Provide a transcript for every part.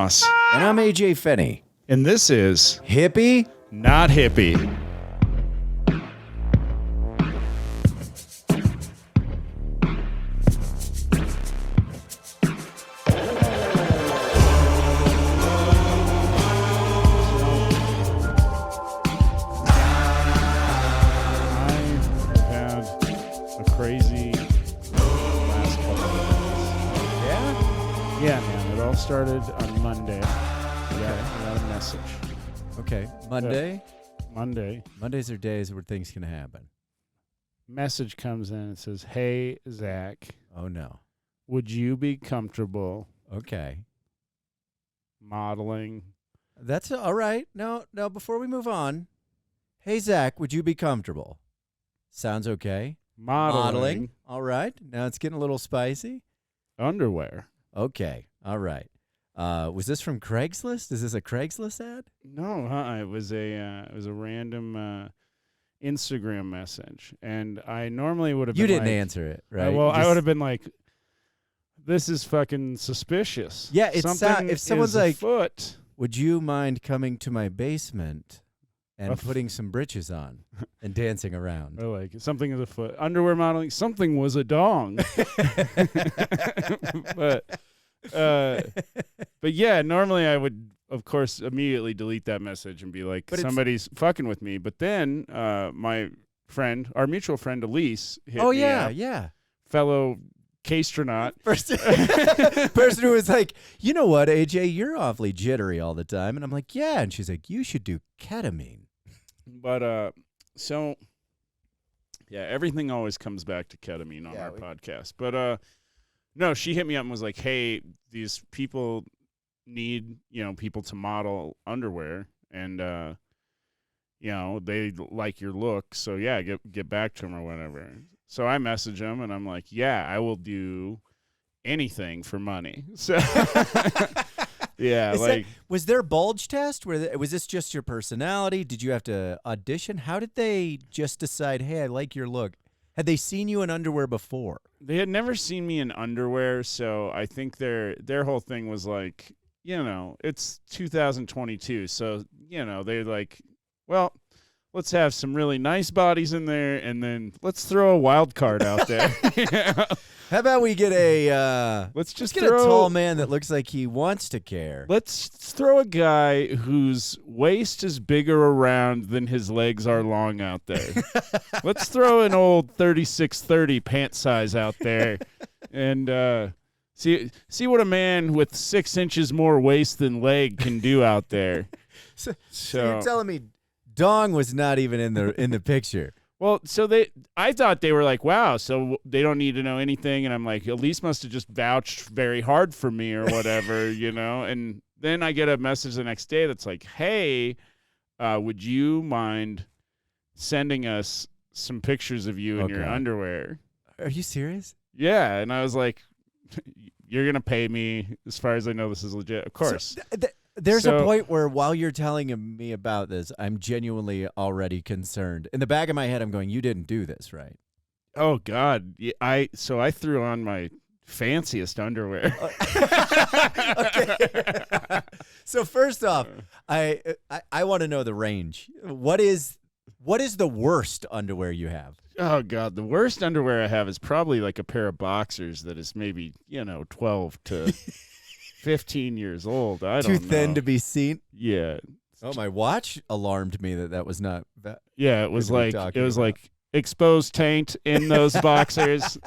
Moss. And I'm AJ Finney. And this is Hippie? Not Hippie. Started on Monday. Yeah, I got a message. Okay, Monday? Monday. Mondays are days where things can happen. Message comes in and says, "Hey, Zach. Oh, no. Would you be comfortable Okay. modeling?" That's all right. No, before we move on. Hey, Zach, would you be comfortable? Sounds okay. Modeling. All right. Now it's getting a little spicy. Underwear. Okay. All right. Was this from Craigslist? Is this a Craigslist ad? No, it was a random Instagram message, and I normally would have. You been didn't like, answer it, right? I would have been like, "This is fucking suspicious." Yeah, it's something if someone's is like, afoot. "Would you mind coming to my basement and putting some britches on and dancing around?" Or like something is afoot. Underwear modeling. Something was a dong. But yeah, normally I would, of course, immediately delete that message and be like, somebody's fucking with me. But then my friend, our mutual friend Elise, hit me up, yeah. fellow Castronaut. Person who was like, "You know what, AJ, you're awfully jittery all the time." And I'm like, "Yeah." And she's like, "You should do ketamine." But so yeah, everything always comes back to ketamine on our podcast. But no, she hit me up and was like, "Hey, these people need, people to model underwear, and they like your look. So yeah, get back to them or whatever." So I message them and I'm like, "Yeah, I will do anything for money." So yeah, was there a bulge test? Was this just your personality? Did you have to audition? How did they just decide, "Hey, I like your look"? Had they seen you in underwear before? They had never seen me in underwear, so I think their whole thing was like, it's 2022, so, they're like, well, let's have some really nice bodies in there, and then let's throw a wild card out there. How about we get let's get a tall man that looks like he wants to care. Let's throw a guy whose waist is bigger around than his legs are long out there. Let's throw an old 36-30 pant size out there and see what a man with 6 inches more waist than leg can do out there. So you're telling me dong was not even in the picture? Well, I thought they were like, wow, so they don't need to know anything. And I'm like, Elise must have just vouched very hard for me or whatever, And then I get a message the next day that's like, "Hey, would you mind sending us some pictures of you in your underwear?" Are you serious? Yeah. And I was like, "You're going to pay me. As far as I know, this is legit." Of course. So, there's a point where while you're telling me about this, I'm genuinely already concerned. In the back of my head, I'm going, "You didn't do this, right?" Oh God. Yeah, I threw on my fanciest underwear. Okay. So first off, I want to know the range. What is the worst underwear you have? Oh God, the worst underwear I have is probably like a pair of boxers that is maybe 12 to 15 years old. I don't know. Too thin to be seen? Yeah. Oh, my watch alarmed me that was not. Yeah, it was like exposed taint in those boxers.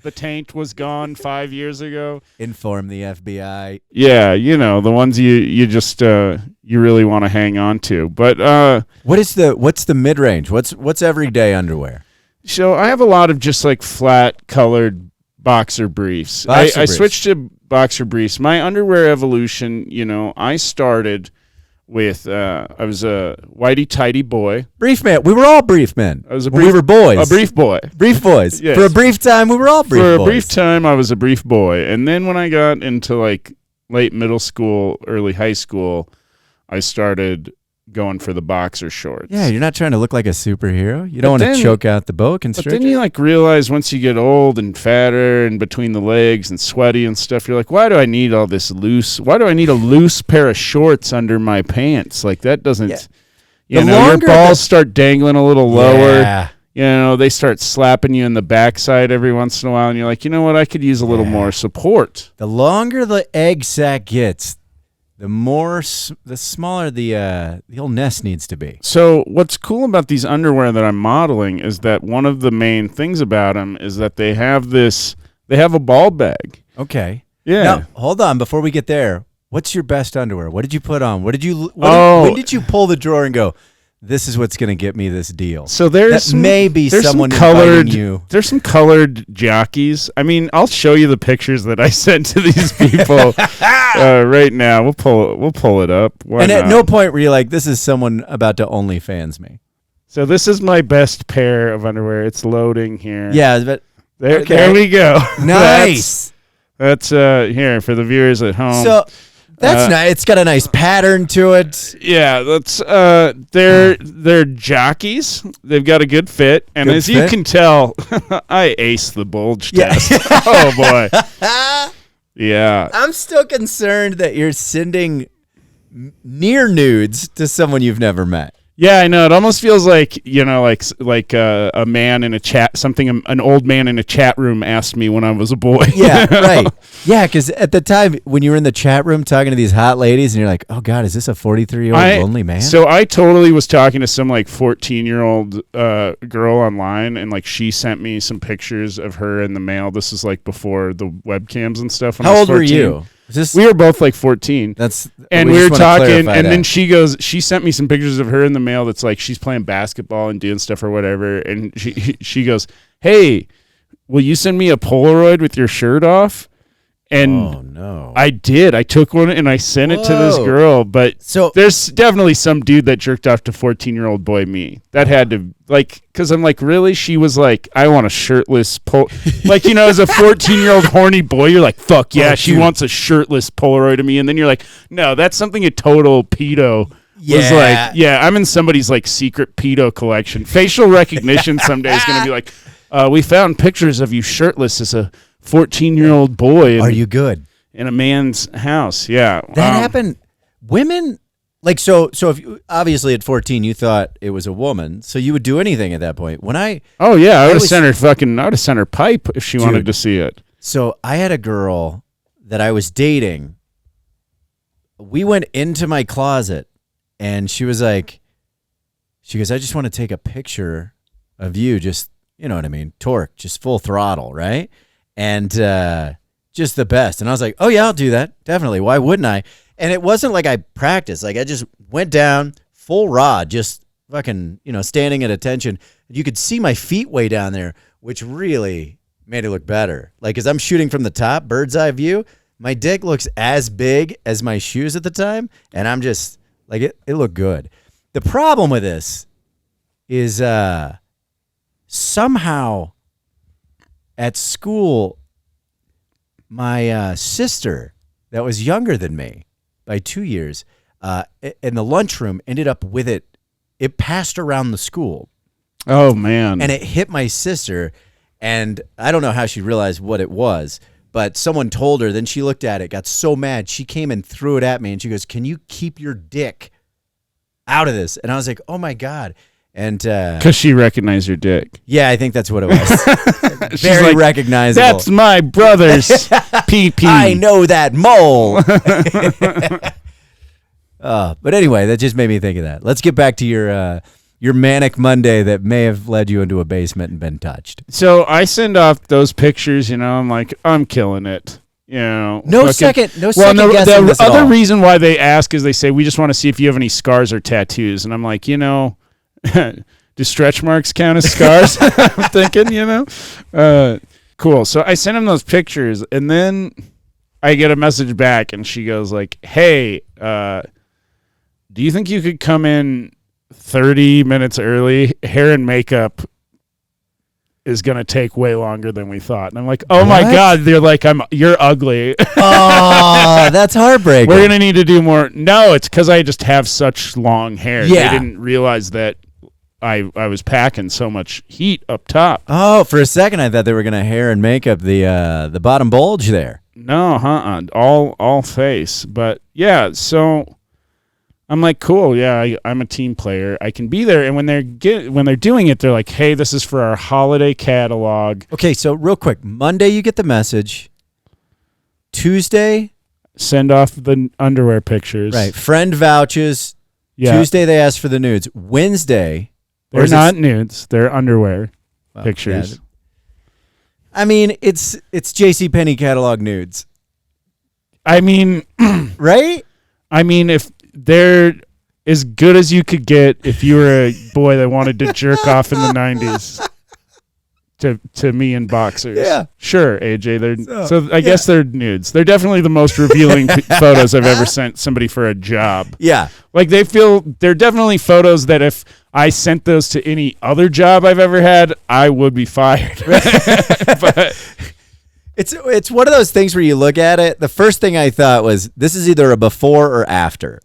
The taint was gone 5 years ago. Inform the FBI. Yeah, the ones you just you really want to hang on to. But what's the mid range? What's everyday underwear? So I have a lot of just like flat colored boxer briefs. I switched to boxer briefs. My underwear evolution, I started with I was a whitey tighty boy. Brief man. We were all brief men. We were boys. A brief boy. Brief boys. Yes. For a brief time, we were all brief boys. For a brief time, I was a brief boy. And then when I got into like late middle school, early high school, I started going for the boxer shorts. Yeah, you're not trying to look like a superhero. You don't want to then- choke out the boa But constrictor. then you like realize once you get old and fatter and between the legs and sweaty and stuff, you're like, why do I need all this loose? Why do I need a loose pair of shorts under my pants? Like that doesn't. Yeah. You The know, your longer balls start dangling a little lower. Yeah. You know, they start slapping you in the backside every once in a while, and you're like, you know what? I could use a little Yeah. more support. The longer the egg sac gets, the smaller the old nest needs to be. So what's cool about these underwear that I'm modeling is that one of the main things about them is that they have a ball bag. Okay. Yeah. Now, hold on. Before we get there, what's your best underwear? What did you put on? When did you pull the drawer and go, this is what's going to get me this deal? So there's That may be there's someone some colored inviting you. There's some colored jockeys. I mean, I'll show you the pictures that I sent to these people right now. We'll pull it up. Why And at not? no point were you like, this is someone about to OnlyFans me. So this is my best pair of underwear. It's loading here. Yeah, but There, okay. there we go. nice. That's here for the viewers at home. So that's Uh, nice. It's got a nice pattern to it. yeah, that's they're jockeys. They've got a good fit, and Good as you fit? can tell, I aced the bulge Yeah. test. Oh boy. Yeah. I'm still concerned that you're sending near nudes to someone you've never met. Yeah, I know. It almost feels like, you know, like a man in a chat, something an old man in a chat room asked me when I was a boy. Yeah, right. Yeah, because at the time when you were in the chat room talking to these hot ladies and you're like, oh, God, is this a 43-year-old lonely man? So I totally was talking to some like 14-year-old girl online, and like she sent me some pictures of her in the mail. This is like before the webcams and stuff. When I How was old were 14. you? Is this, We were both like 14. that's And we just were wanna talking, clarify and then that. she sent me some pictures of her in the mail that's like she's playing basketball and doing stuff or whatever. And she goes, hey, will you send me a Polaroid with your shirt off? And Oh, no. I did. I took one and I sent it to this Whoa. girl. But So, there's definitely some dude that jerked off to 14-year-old boy me. That had to, like, because I'm like, really? She was like, I want a shirtless, like, you know, as a 14-year-old horny boy, you're like, fuck yeah, Oh, she dude. wants a shirtless Polaroid of me. And then you're like, no, that's something a total pedo was Yeah. like, yeah, I'm in somebody's, like, secret pedo collection. Facial recognition someday is going to be like, we found pictures of you shirtless as a 14-year-old boy are you good? in a man's house. Yeah. That happened. Women, like, so if you, obviously at 14 you thought it was a woman, so you would do anything at that point. When Oh yeah, I would have was- sent her pipe if she wanted to see it. So I had a girl that I was dating. We went into my closet and she was like, she goes, I just want to take a picture of you. Just, you know what I mean? Torque, just full throttle, right? And just the best. And I was like, oh yeah, I'll do that. Definitely. Why wouldn't I? And it wasn't like I practiced. Like I just went down full rod, just fucking, you know, standing at attention. You could see my feet way down there, which really made it look better. Like, as I'm shooting from the top, bird's eye view, my dick looks as big as my shoes at the time, and I'm just like, it looked good. The problem with this is somehow at school, my sister that was younger than me by 2 years in the lunchroom ended up with it. It passed around the school. Oh man. And it hit my sister, and I don't know how she realized what it was, but someone told her. Then she looked at it, got so mad, she came and threw it at me, and she goes, can you keep your dick out of this? And I was like, oh, my God. And Because she recognized your dick. yeah, I think that's what it was. She's Very like, recognizable. That's my brother's pee-pee. I know that mole. But anyway, that just made me think of that. Let's get back to your manic Monday that may have led you into a basement and been touched. So I send off those pictures, you know, I'm like, I'm killing it. You know, No fucking- second Well, guessing the this at other all. reason why they ask is they say, we just want to see if you have any scars or tattoos. And I'm like, you know, do stretch marks count as scars? I'm thinking, you know. Cool. So I sent him those pictures, and then I get a message back, and she goes like, hey, do you think you could come in 30 minutes early, hair and makeup is going to take way longer than we thought. And I'm like, oh my What? God. They're like, you're ugly. Oh, that's heartbreaking. We're going to need to do more. No, it's because I just have such long hair. Yeah. They didn't realize that I was packing so much heat up top. Oh, for a second I thought they were gonna hair and makeup the bottom bulge there. No, all face. But yeah, so I'm like, cool. Yeah, I'm a team player. I can be there. And when they're doing it, they're like, hey, this is for our holiday catalog. Okay, so real quick, Monday you get the message. Tuesday, Send off the underwear pictures. right? Friend vouches. Yeah. Tuesday they ask for the nudes. Wednesday, or They're is it- not nudes. They're underwear well, pictures. yeah. I mean, it's JCPenney catalog nudes, I mean, right? if they're as good as you could get if you were a boy that wanted to jerk off in the 90s to me in boxers. Yeah. Sure, AJ. They're So, I guess they're nudes. They're definitely the most revealing photos I've ever sent somebody for a job. Yeah. Like they're definitely photos that if I sent those to any other job I've ever had, I would be fired. But It's one of those things where you look at it. The first thing I thought was this is either a before or after.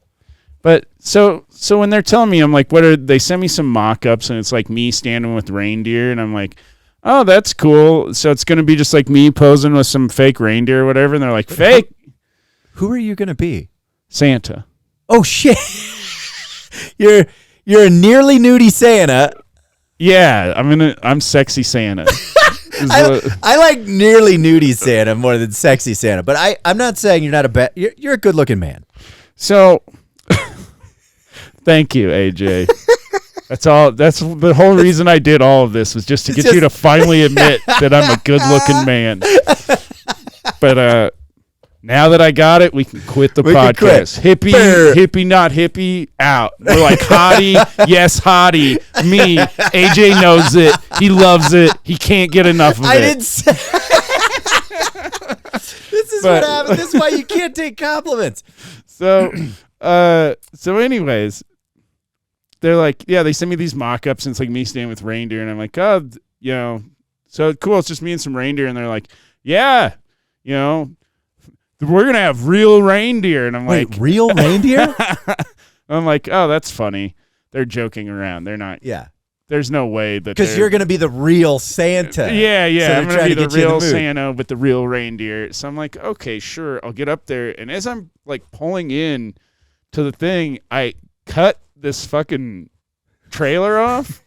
But so when they're telling me, I'm like, they sent me some mock-ups and it's like me standing with reindeer and I'm like, oh, that's cool. So it's going to be just like me posing with some fake reindeer or whatever. And they're like, fake Who are you gonna be? Santa. Oh shit! you're a nearly nudie Santa. Yeah, I'm sexy Santa. I like nearly nudie Santa more than sexy Santa, but I'm not saying you're not a bad. You're a good looking man. So thank you, AJ. That's all. That's the whole reason I did all of this was just to get you to finally admit that I'm a good-looking man. But now that I got it, we can quit the We can podcast. quit. Hippie, not hippie, out. We're like hottie, yes, hottie. Me, AJ knows it. He loves it. He can't get enough of I it. didn't say. This is what happens. This is why you can't take compliments. So anyways, they're like, yeah, they sent me these mock-ups and it's like me standing with reindeer and I'm like, oh, so cool. It's just me and some reindeer. And they're like, yeah, we're going to have real reindeer. And I'm Wait, like, real reindeer? I'm like, oh, that's funny. They're joking around. They're not. Yeah, There's no way that because you're gonna be the real Santa. Yeah. So they're I'm going trying to be to the get you in the real mood. Santa with the real reindeer. So I'm like, okay, sure. I'll get up there. And as I'm like pulling in to the thing, I cut this fucking trailer off.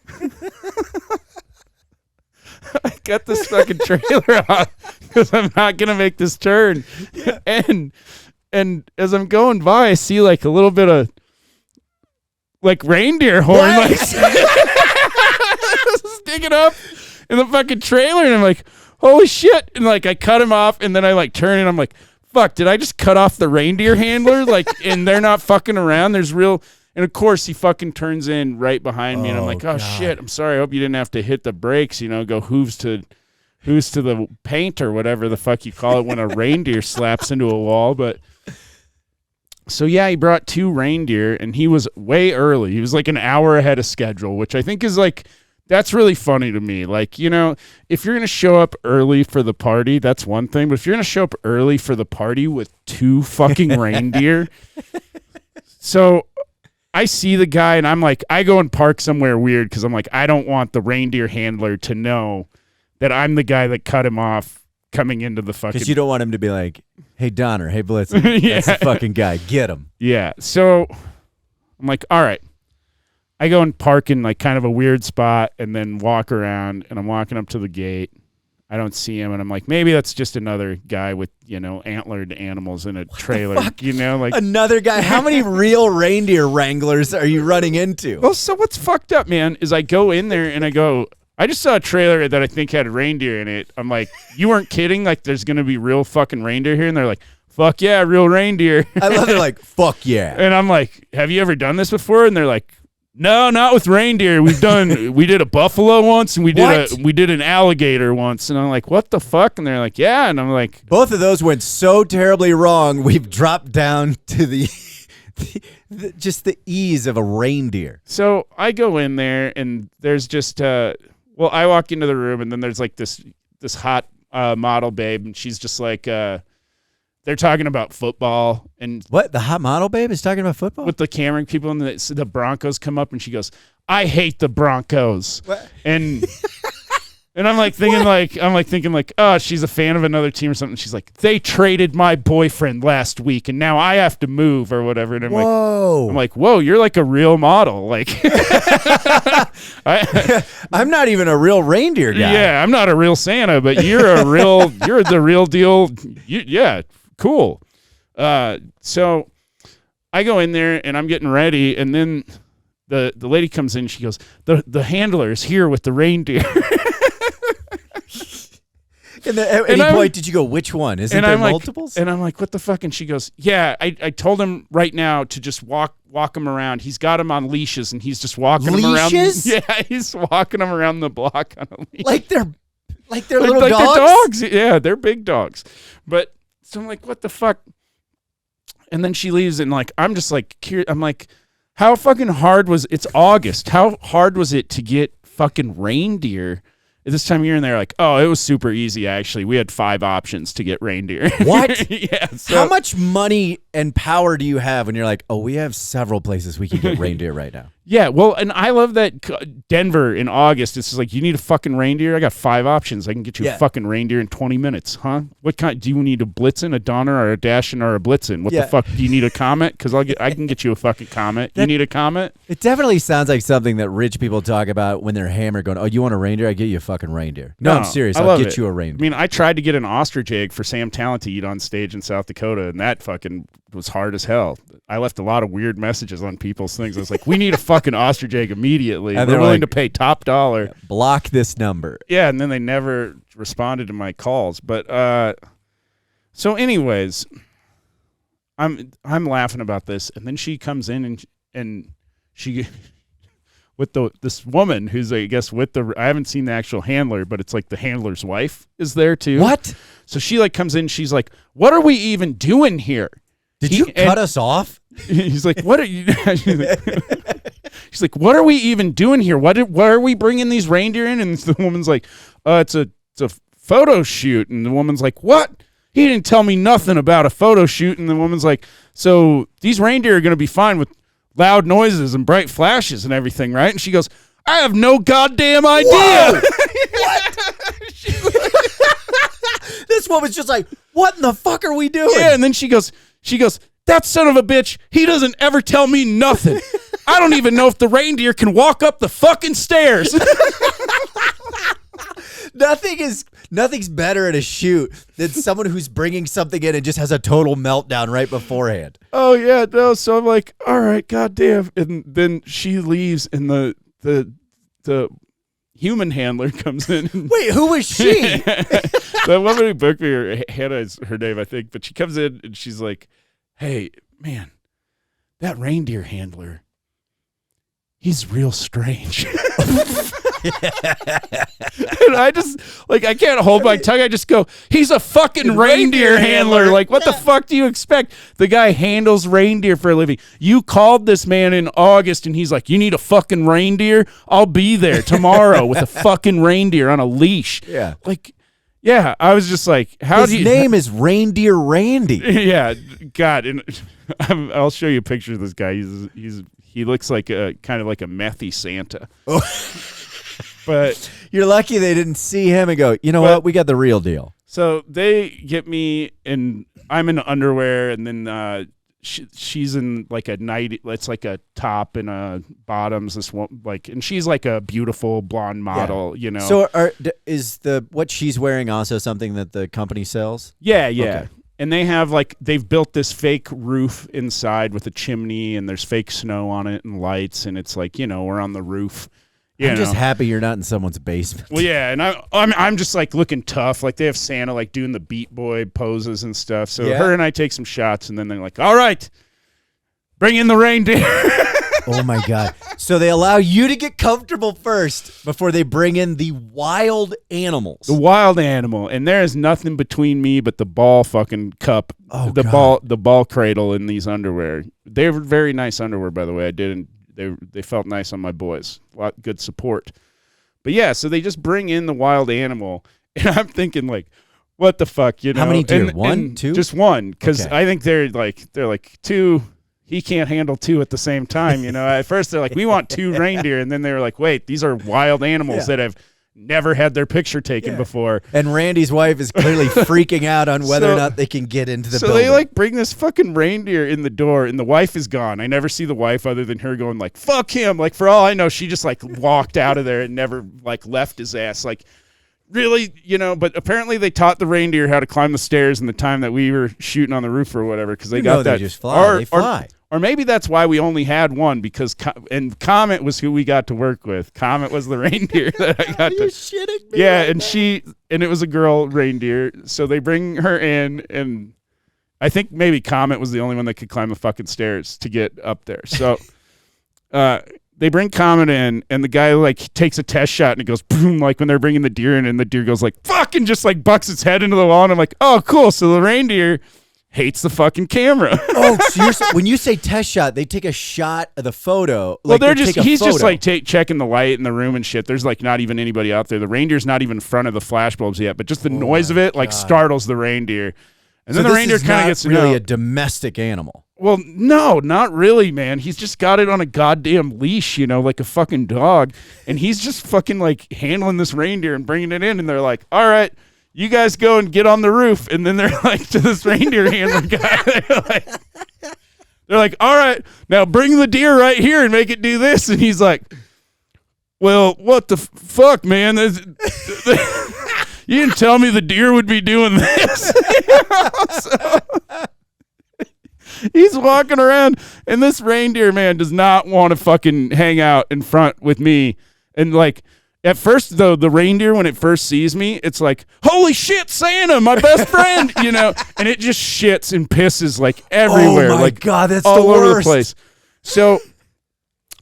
I cut this fucking trailer off because I'm not going to make this turn. Yeah. And as I'm going by, I see like a little bit of like reindeer horn like sticking up in the fucking trailer. And I'm like, holy shit. And like I cut him off and then I like turn and I'm like, fuck, did I just cut off the reindeer handler? Like, and they're not fucking around. There's real. And of course he fucking turns in right behind me and I'm like, oh God. shit, I'm sorry. I hope you didn't have to hit the brakes, go hooves to the paint or whatever the fuck you call it when a reindeer slaps into a wall. But so yeah, he brought 2 reindeer and he was way early. He was like an hour ahead of schedule, which I think is like, that's really funny to me. Like, if you're going to show up early for the party, that's one thing. But if you're going to show up early for the party with 2 fucking reindeer. So I see the guy and I'm like, I go and park somewhere weird because I'm like, I don't want the reindeer handler to know that I'm the guy that cut him off coming into the fucking. Because you don't want him to be like, hey, Donner, hey, Blitzen, Yeah. that's the fucking guy. Get him. Yeah. So I'm like, all right. I go and park in like kind of a weird spot and then walk around and I'm walking up to the gate. I don't see him and I'm like, maybe that's just another guy with, antlered animals in a trailer, like Another guy. How many real reindeer wranglers are you running into? Well, so what's fucked up, man, is I go in there and I go, I just saw a trailer that I think had reindeer in it. I'm like, you weren't kidding? Like, there's going to be real fucking reindeer here? And they're like, fuck yeah, real reindeer. I love it. Like, fuck yeah. And I'm like, have you ever done this before? And they're like, no, not with reindeer. We did a buffalo once and we did an alligator once. And I'm like, what the fuck? And they're like, yeah. And I'm like, both of those went so terribly wrong. We've dropped down to the just the ease of a reindeer. so I go in there and there's just Well, I walk into the room, and then there's like this hot model babe, and she's just like, they're talking about football, and What? The hot model babe is talking about football? with the camera people, and the Broncos come up, and she goes, "I hate the Broncos," What? and I'm like thinking oh, she's a fan of another team or something. She's like, "They traded my boyfriend last week, and now I have to move or whatever," and Whoa. I'm like, "Whoa, you're like a real model, like." I'm not even a real reindeer guy. Yeah, I'm not a real Santa, but you're the real deal. Yeah, cool. So I go in there and I'm getting ready, and then the lady comes in. She goes, the handler is here with the reindeer. And at any point did you go, which one? Isn't there multiples? And I'm like, what the fuck? And she goes, yeah, I told him right now to just walk him around. He's got him on leashes, and he's just walking him around. Leashes? Yeah, he's walking him around the block on a leash. Like they're little like dogs? they're dogs. Yeah, they're big dogs. But so I'm like, what the fuck? And then she leaves, and like I'm just like curious. I'm like, how fucking hard was it's August? How hard was it to get fucking reindeer at this time of year? And they're like, oh, it was super easy actually. We had 5 options to get reindeer. What? Yeah. So, How much money and power do you have when you're like, oh, we have several places we can get reindeer right now? Yeah, well, and I love that Denver in August, it's just like, you need a fucking reindeer? I got 5 options. I can get you a fucking reindeer in 20 minutes, huh? What kind? Do you need a Blitzen, a Donner, or a Dashin, or a Blitzen? What the fuck? Do you need a Comet? Because I can get you a fucking Comet. You need a Comet? It definitely sounds like something that rich people talk about when they're hammered going, oh, you want a reindeer? I get you a fucking reindeer. No, I'm serious. I'll get you a I reindeer. mean, I tried to get an ostrich egg for Sam Talent to eat on stage in South Dakota, and that fucking was hard as hell. I left a lot of weird messages on people's things. I was like, we need a fucking ostrich egg immediately. And We're they're willing like, to pay top dollar. Block this number. Yeah, and then they never responded to my calls. But so anyways, I'm laughing about this, and then she comes in and she with this woman who's I guess with I haven't seen the actual handler, but it's like the handler's wife is there too. What? So she like comes in, she's like, "What are we even doing here?" Did you cut us off? He's like, "What are you?" She's like, "What are we even doing here? What are we bringing these reindeer in?" And the woman's like, it's a photo shoot." And the woman's like, "What? He didn't tell me nothing about a photo shoot." And the woman's like, "So these reindeer are going to be fine with loud noises and bright flashes and everything, right?" And she goes, "I have no goddamn idea." What? This woman's just like, what in the fuck are we doing? Yeah, and then she goes, "That son of a bitch, he doesn't ever tell me nothing. I don't even know if the reindeer can walk up the fucking stairs." Nothing's better at a shoot than someone who's bringing something in and just has a total meltdown right beforehand. Oh yeah, no. So I'm like, all right, goddamn. And then she leaves, and the human handler comes in. Wait, who was she? The woman who booked me, Hannah is her name, I think. But she comes in and she's like, "Hey, man, that reindeer handler, he's real strange." And I just, like, I can't hold my tongue. I just go, "He's a fucking reindeer handler. Like, what the fuck do you expect? The guy handles reindeer for a living. You called this man in August, and he's like, you need a fucking reindeer? I'll be there tomorrow with a fucking reindeer on a leash." Yeah. Like, yeah, I was just like, His name is Reindeer Randy. Yeah, God, and I'll show you a picture of this guy. He looks like kind of like a methy Santa. Oh. But you're lucky they didn't see him and go, you know what? We got the real deal. So they get me, and I'm in underwear, and then she's in like a night. It's like a top and a bottoms. This one, like, and she's like a beautiful blonde model, you know. So is what she's wearing also something that the company sells? Yeah. Okay. And they have they've built this fake roof inside with a chimney, and there's fake snow on it and lights, and it's like, we're on the roof. I'm just happy you're not in someone's basement. Well, yeah, and I'm just like looking tough. Like they have Santa like doing the Beat Boy poses and stuff. So her and I take some shots, and then they're like, "All right, bring in the reindeer." Oh my God! So they allow you to get comfortable first before they bring in the wild animals. The wild animal, and there is nothing between me but the ball fucking cup, the ball cradle in these underwear. They're very nice underwear, by the way. They felt nice on my boys. Good support. But yeah, so they just bring in the wild animal, and I'm thinking like, what the fuck, you know? How many deer? And- One, and two? Just one, because Okay. I think they're like two. He can't handle two at the same time, you know. At first they're like, we want 2 reindeer, and then they were like, wait, these are wild animals Yeah. that have never had their picture taken Yeah. before. And Randy's wife is clearly freaking out on whether or So- not they can get into the So building. they like bring this fucking reindeer in the door, and the wife is gone. I never see the wife other than her going like, fuck him. Like, for all I know, she just like walked out of there and never like left his ass. Like, really, you know, but apparently they taught the reindeer how to climb the stairs in the time that we were shooting on the roof or whatever, because they You got know they that. just fly. They fly. Or maybe that's why we only had one, because and Comet was who we got to work with. Comet was the reindeer that I got Are to. you shitting me? Yeah, right and now? it was a girl reindeer. So they bring her in, and I think maybe Comet was the only one that could climb the fucking stairs to get up there. So they bring Comet in, and the guy like takes a test shot, and it goes boom, like when they're bringing the deer in, and the deer goes like fuck, and just like bucks its head into the wall, and I'm like, oh cool. So the reindeer hates the fucking camera. Oh, so when you say test shot, they take a shot of the photo. Well, Like they're they just take a he's just photo. like checking the light in the room and shit. There's like not even anybody out there. The reindeer's not even in front of the flashbulbs yet, but just the noise of it like startles the reindeer. And So then the this reindeer is kind of not gets to really know. a domestic animal. Well, no, not really, man. He's just got it on a goddamn leash, you know, like a fucking dog. And he's just fucking like handling this reindeer and bringing it in. And they're like, all right, you guys go and get on the roof. And then they're like to this reindeer handler guy, they're like, all right, now bring the deer right here and make it do this. And he's like, well, what the fuck, man? You didn't tell me the deer would be doing this. So, he's walking around, and this reindeer man does not want to fucking hang out in front with me. And like, at first though, the reindeer, when it first sees me, it's like, holy shit, Santa, my best friend, you know, and it just shits and pisses like everywhere. Oh my like God, that's all the over worst. the place.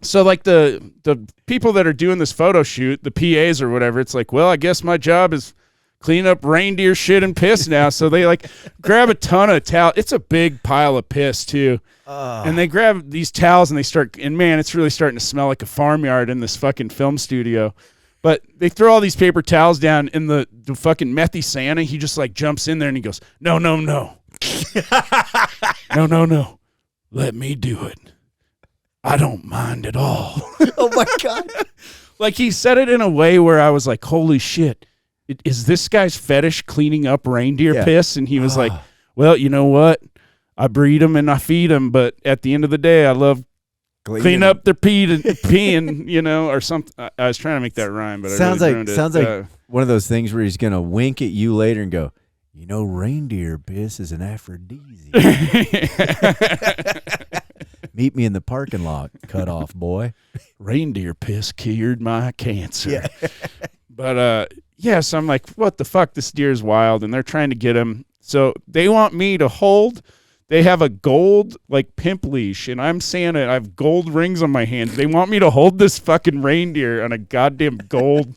So like the people that are doing this photo shoot, the PAs or whatever, it's like, well, I guess my job is clean up reindeer shit and piss now. So they like grab a ton of towel. It's a big pile of piss too. And they grab these towels and they start, and man, it's really starting to smell like a farmyard in this fucking film studio. But they throw all these paper towels down, and the fucking methy Santa, he just like jumps in there and he goes, no. No. Let me do it. I don't mind at all. Oh my God. Like he said it in a way where I was like, holy shit, is this guy's fetish cleaning up reindeer Yeah. piss? And he was like, well, you know what? I breed them and I feed them, but at the end of the day, I love clean up their peeing, you know, or something. I was trying to make that rhyme, but Sounds I really ruined like it. one of those things where he's gonna wink at you later and go, you know, reindeer piss is an aphrodisiac. Meet me in the parking lot, cut off boy. Reindeer piss cured my cancer. Yeah. But yeah, so I'm like, what the fuck? This deer is wild, and they're trying to get him. So they want me to hold. They have a gold like pimp leash, and I'm Santa. I have gold rings on my hands. They want me to hold this fucking reindeer on a goddamn gold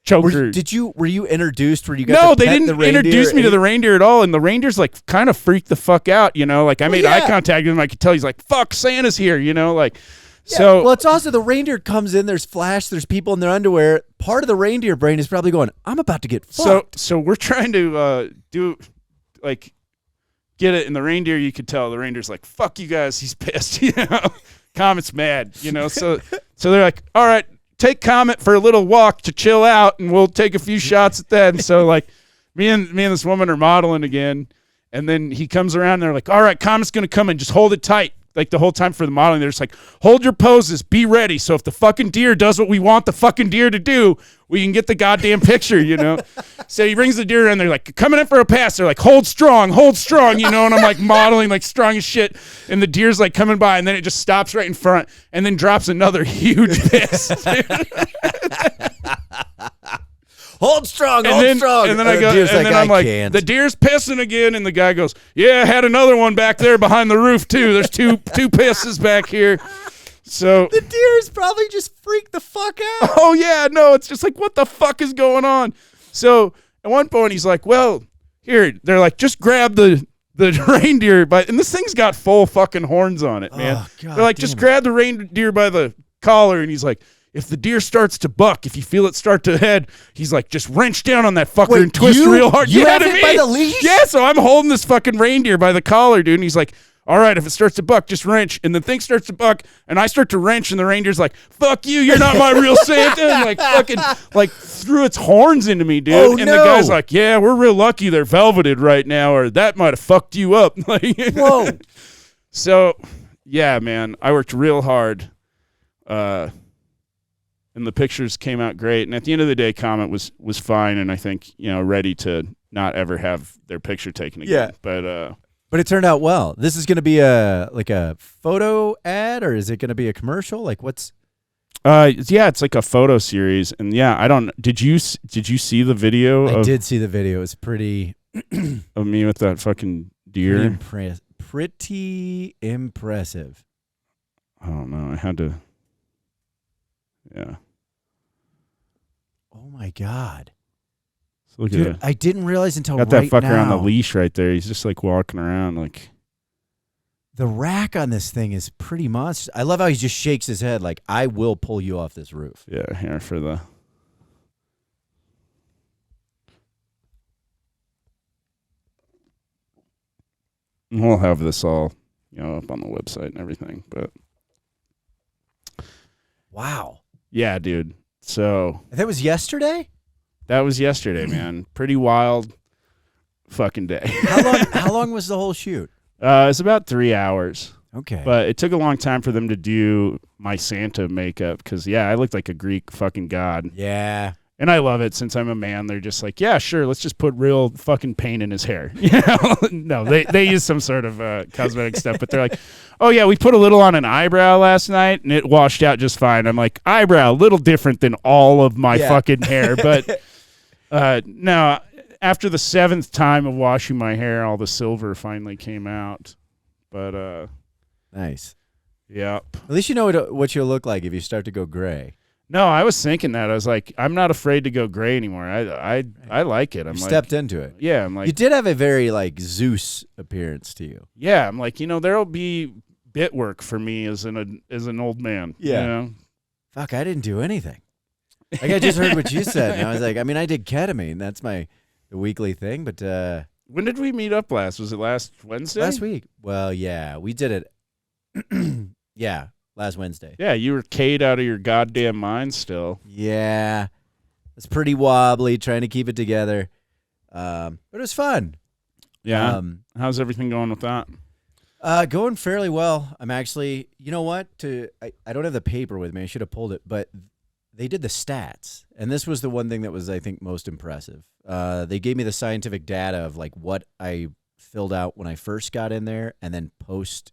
choker. Were you introduced? Were you got No, to they pet didn't the reindeer introduce me to the reindeer at all, and the reindeer's like kind of freaked the fuck out, you know. Like I made eye yeah. contact with him, I could tell he's like, "Fuck, Santa's here," you know. Like, Yeah, so well, it's also the reindeer comes in. There's flash. There's people in their underwear. Part of the reindeer brain is probably going, "I'm about to get fucked." So we're trying to do like get it, and the reindeer, you could tell the reindeer's like, "Fuck you guys," he's pissed, you know. Comet's mad, you know. So they're like, "All right, take Comet for a little walk to chill out, and we'll take a few shots at that." And so like me and this woman are modeling again, and then he comes around and they're like, "All right, Comet's gonna come in, just hold it tight." Like the whole time for the modeling, they're just like, hold your poses, be ready. So if the fucking deer does what we want the fucking deer to do, we can get the goddamn picture, you know? So he brings the deer in, they're like, coming in for a pass. They're like, hold strong, you know? And I'm like modeling like strong as shit. And the deer's like coming by, and then it just stops right in front and then drops another huge piss. Hold strong, And strong. then I go, deer's and then I'm like, can't. the deer's pissing again, and the guy goes, yeah, I had another one back there behind the roof too. There's two pisses back here. So The deer's probably just freaked the fuck out. oh yeah, no, it's just like, what the fuck is going on? So at one point he's like, well, here, they're like, just grab the reindeer and this thing's got full fucking horns on it, man. Oh, God They're like, damn just it. grab the reindeer by the collar, and he's like, if the deer starts to buck, if you feel it start to head, he's like, just wrench down on that fucker Wait, and twist you- real hard. you Yeah, have to it me. by the leash? Yeah, so I'm holding this fucking reindeer by the collar, dude. And he's like, all right, if it starts to buck, just wrench. And the thing starts to buck, and I start to wrench, and the reindeer's like, fuck you, you're not my real Santa. And like fucking like threw its horns into me, dude. Oh, and no. the guy's like, yeah, we're real lucky they're velveted right now, or that might have fucked you up. Like, Whoa. so yeah, man, I worked real hard. And the pictures came out great. And at the end of the day, Comet was fine, and I think, ready to not ever have their picture taken again. Yeah. But But it turned out well. This is going to be a photo ad, or is it going to be a commercial? Like what's? yeah, it's like a photo series, and yeah, I don't. Did you see the video I of, did see the video. It was pretty of me with that fucking deer? pretty impressive. I don't know. I had to. Yeah. Oh my God. So look Dude, at that. I didn't realize until Got that right fucker on the now. leash right there. He's just like walking around like. The rack on this thing is pretty monstrous. I love how he just shakes his head like, I will pull you off this roof. Yeah, here for the. And we'll have this all, up on the website and everything. But Wow. yeah, dude. So That was yesterday? that was yesterday, man. Pretty wild fucking day. How long was the whole shoot? It's about 3 hours. Okay. But it took a long time for them to do my Santa makeup because, yeah, I looked like a Greek fucking god. yeah. And I love it since I'm a man. They're just like, yeah, sure, let's just put real fucking paint in his hair. No, they use some sort of cosmetic stuff, but they're like, oh, yeah, we put a little on an eyebrow last night, and it washed out just fine. I'm like, eyebrow, a little different than all of my fucking hair. But no, after the 7th time of washing my hair, all the silver finally came out. But, Nice. yep. At least you know what you'll look like if you start to go gray. No, I was thinking that. I was like, I'm not afraid to go gray anymore. I like it. I'm You like, stepped into it. yeah, I'm like, You did have a very like Zeus appearance to you. yeah, I'm like, there'll be bit work for me as an old man. Yeah. Fuck, I didn't do anything. Like I just heard what you said, and I was like, I mean, I did ketamine. That's the weekly thing, but When did we meet up last? Was it last Wednesday? last week. Well, yeah, we did it. Yeah, last Wednesday. Yeah, you were K'd out of your goddamn mind still. Yeah, it's pretty wobbly trying to keep it together, but it was fun. Yeah. How's everything going with that? Going fairly well. I'm actually, you know what? I don't have the paper with me. I should have pulled it, but they did the stats, and this was the one thing that was, I think, most impressive. They gave me the scientific data of like what I filled out when I first got in there, and then post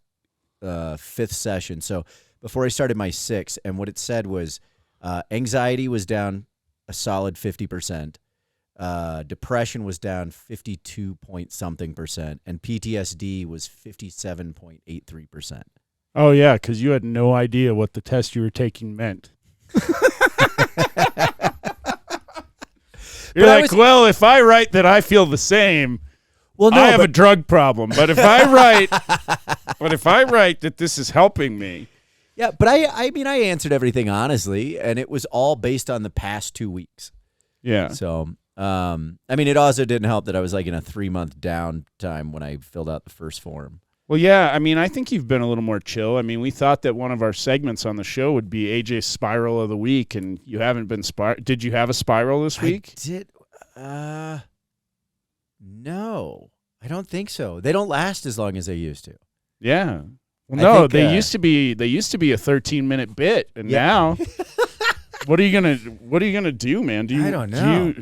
5th session. So before I started my 6th, and what it said was anxiety was down a solid 50%. Depression was down 52 point something percent, and PTSD was 57.83%. Oh, yeah, because you had no idea what the test you were taking meant. You're like, well, if I write that I feel the same, Well, no, I have a drug problem. But if I write that this is helping me. yeah, but I mean, I answered everything honestly, and it was all based on the past 2 weeks. Yeah. So, I mean, it also didn't help that I was like in a 3-month downtime when I filled out the first form. Well, yeah, I mean, I think you've been a little more chill. I mean, we thought that one of our segments on the show would be AJ's Spiral of the Week, and you haven't been Did you have a spiral this week? I did. No, I don't think so. They don't last as long as they used to. Yeah. Well, I no, think, they used to be a 13-minute bit, and now what are you gonna do, man? I don't know.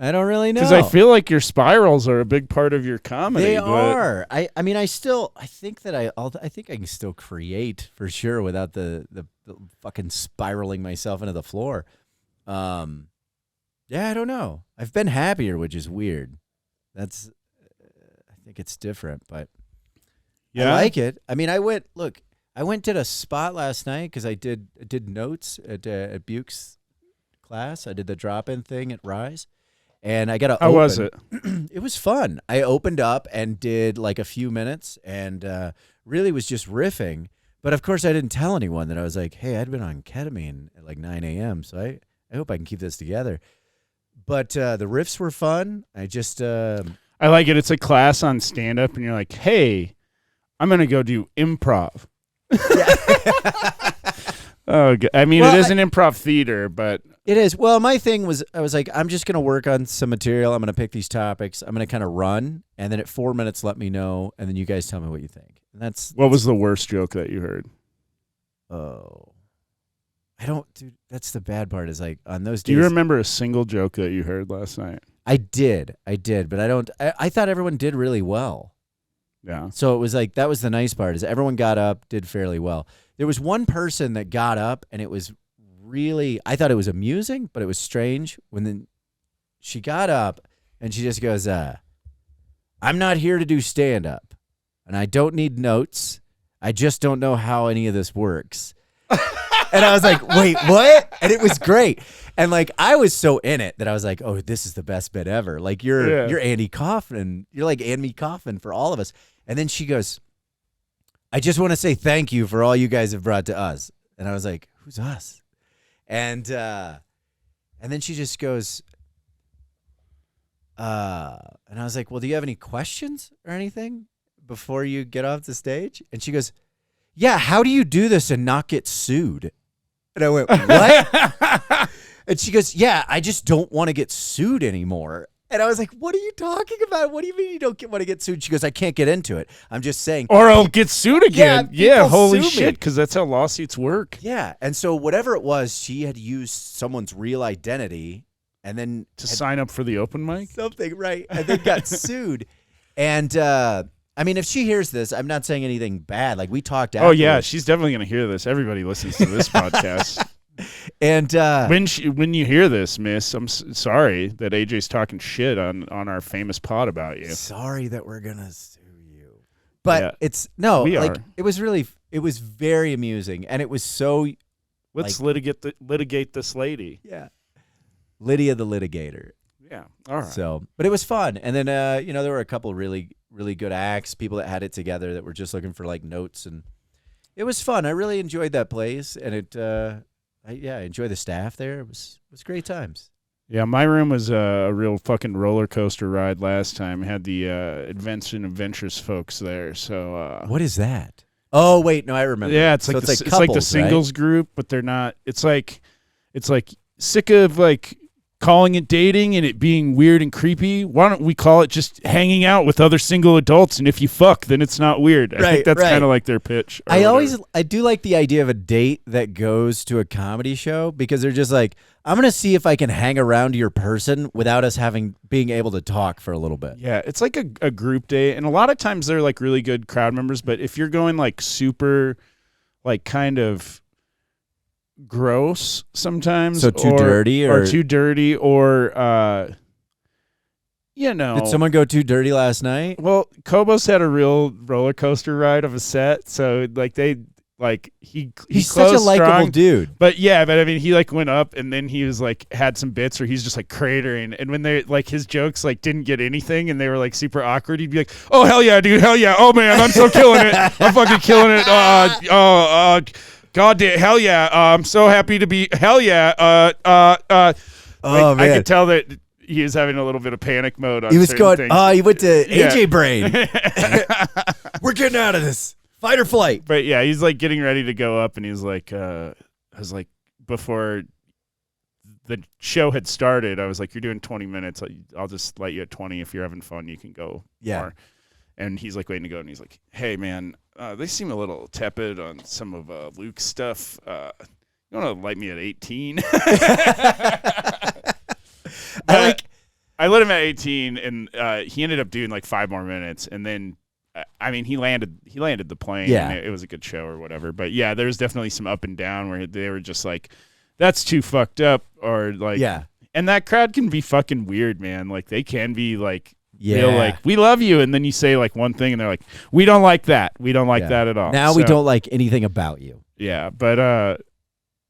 I don't really know. Because I feel like your spirals are a big part of your comedy. They but are. I mean, I think that I think I can still create for sure without the fucking spiraling myself into the floor. Yeah, I don't know. I've been happier, which is weird. I think it's different, but Yeah. I like it. I mean, I went to a spot last night because I did notes at Buke's class. I did the drop-in thing at Rise. And I got to How was it? It was fun. I opened up and did like a few minutes and really was just riffing. But of course, I didn't tell anyone that I was like, hey, I'd been on ketamine at like 9 a.m. So I hope I can keep this together. But the riffs were fun. I just I like it. It's a class on stand-up, and you're like, hey, I'm going to go do improv. Oh, I mean, Well, it is an improv theater, but it is. Well, my thing was, I was like, I'm just going to work on some material. I'm going to pick these topics. I'm going to kind of run. And then at 4 minutes, let me know. And then you guys tell me what you think. And that's, what was the worst joke that you heard? oh, I don't, dude, that's the bad part is like on those Do days. you remember a single joke that you heard last night? I did. But I thought everyone did really well. Yeah. So it was like, that was the nice part is everyone got up, did fairly well. There was one person that got up and it was really, I thought it was amusing, but it was strange when then she got up and she just goes, I'm not here to do stand up and I don't need notes. I just don't know how any of this works. And I was like, wait, what? And it was great. And like, I was so in it that I was like, oh, this is the best bit ever. Like you're Andy Kaufman. You're like Andy Kaufman for all of us. And then she goes, I just want to say thank you for all you guys have brought to us. And I was like, who's us? And then she just goes, and I was like, well, do you have any questions or anything before you get off the stage? And she goes, yeah, how do you do this and not get sued? And I went, what? And she goes, yeah, I just don't want to get sued anymore. And I was like, what are you talking about? What do you mean you don't want to get sued? She goes, I can't get into it. I'm just saying. Or I'll get sued again. Yeah, Yeah, holy sue me. shit, because that's how lawsuits work. Yeah. And so whatever it was, she had used someone's real identity and then To sign up for the open mic? something, right? And then got sued. And I mean, if she hears this, I'm not saying anything bad. Like we talked afterwards. Oh, yeah, she's definitely going to hear this. Everybody listens to this podcast. And When you hear this, miss, I'm sorry that AJ's talking shit on our famous pod about you. sorry that we're gonna sue you, but Yeah, it's no, we like are. it was very amusing, and it was so Let's litigate this lady. Lydia the litigator. Yeah, all right. So, but it was fun, and then there were a couple really really good acts, people that had it together that were just looking for like notes, and it was fun. I really enjoyed that place, and it I enjoy the staff there. It was great times. Yeah, my room was a real fucking roller coaster ride last time. Had the Advents and Adventures folks there. So What is that? Oh wait, no, I remember. yeah, it's So like it's it's like like the couples, right? singles group, but they're not. It's like sick of like calling it dating and it being weird and creepy. Why don't we call it just hanging out with other single adults? And if you fuck, then it's not weird. I Right, think that's right. kind of like their pitch. or I whatever. do like the idea of a date that goes to a comedy show because they're just like, I'm gonna see if I can hang around your person without us being able to talk for a little bit. Yeah, it's like a group date, and a lot of times they're like really good crowd members. But if you're going like super, like kind of gross sometimes, So too dirty or or- too dirty, or Did someone go too dirty last night? Well, Kobos had a real roller coaster ride of a set, so like he He's such a closed likable strong. dude. But yeah, but I mean, he like went up and then he was like had some bits where he's just like cratering, and when they like his jokes like didn't get anything and they were like super awkward, he'd be like, "Oh hell yeah, dude, hell yeah, oh man, I'm so killing it, I'm fucking killing it, god damn, hell yeah, I'm so happy to be, hell yeah, Oh I man, could tell that he was having a little bit of panic mode on he was certain going. things. Oh, he went to Yeah. AJ Brain. We're getting out of this. Fight or flight. But yeah, he's like getting ready to go up, and he's like, I was like, before the show had started, I was like, you're doing 20 minutes. I'll just let you at 20. If you're having fun, you can go Yeah. more. And he's like waiting to go, and he's like, hey man, they seem a little tepid on some of Luke's stuff. You want to light me at 18? I let him at 18, and he ended up doing like 5 more minutes, and then I mean he landed the plane. Yeah. And it was a good show or whatever. But yeah, there's definitely some up and down where they were just like, that's too fucked up, or like, Yeah. And that crowd can be fucking weird, man. Like they can be like, Yeah. they're like, we love you, and then you say like one thing, and they're like, we don't like that. We don't like Yeah. that at all. Now we So, don't like anything about you. Yeah, but